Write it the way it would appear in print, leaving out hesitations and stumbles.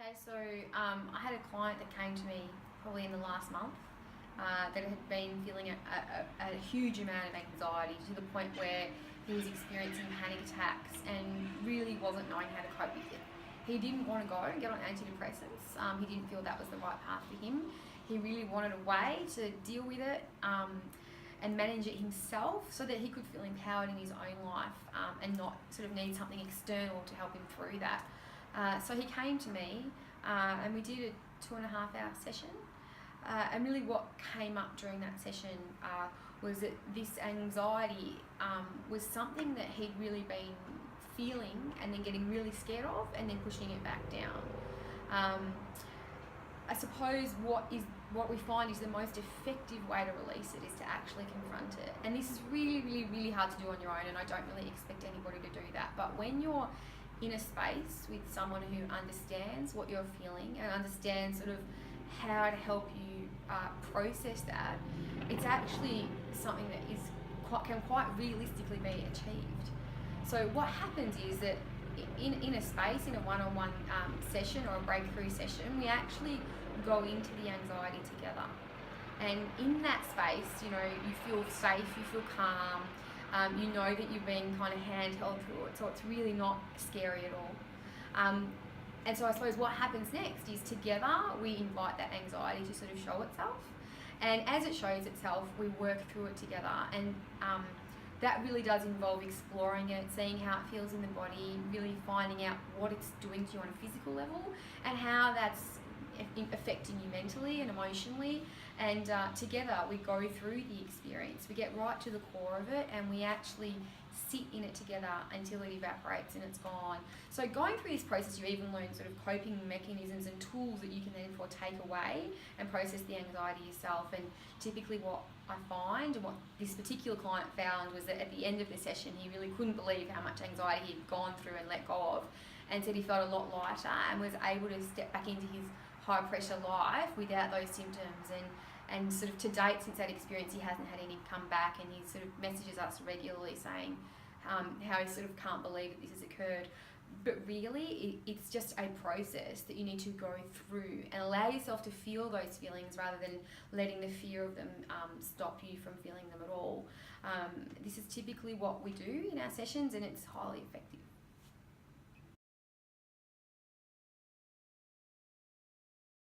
Okay, so I had a client that came to me probably in the last month that had been feeling a huge amount of anxiety to the point where he was experiencing panic attacks and really wasn't knowing how to cope with it. He didn't want to go and get on antidepressants. He didn't feel that was the right path for him. He really wanted a way to deal with it and manage it himself so that he could feel empowered in his own life and not sort of need something external to help him through that. So he came to me and we did a 2.5-hour session. And really what came up during that session was that this anxiety was something that he'd really been feeling and then getting really scared of and then pushing it back down. I suppose what we find is the most effective way to release it is to actually confront it. And this is really hard to do on your own, and I don't really expect anybody to do that. But when you're in a space with someone who understands what you're feeling and understands sort of how to help you process that, it's actually something that can quite realistically be achieved. So what happens is that in a space, in a one-on-one session or a breakthrough session, we actually go into the anxiety together. And in that space, you feel safe, you feel calm, you know that you're being kind of handheld through it, so it's really not scary at all. And so I suppose what happens next is together we invite that anxiety to sort of show itself. And as it shows itself, we work through it together. And that really does involve exploring it, seeing how it feels in the body, really finding out what it's doing to you on a physical level and how that's affecting you mentally and emotionally. And together we go through the experience. We get right to the core of it and we actually sit in it together until it evaporates and it's gone. So going through this process, you even learn sort of coping mechanisms and tools that you can therefore take away and process the anxiety yourself. And typically what I find and what this particular client found was that at the end of the session he really couldn't believe how much anxiety he'd gone through and let go of, and said he felt a lot lighter and was able to step back into his high pressure life without those symptoms. And sort of to date since that experience he hasn't had any come back, and he sort of messages us regularly saying how he sort of can't believe that this has occurred. But really it's just a process that you need to go through and allow yourself to feel those feelings rather than letting the fear of them stop you from feeling them at all. This is typically what we do in our sessions and it's highly effective.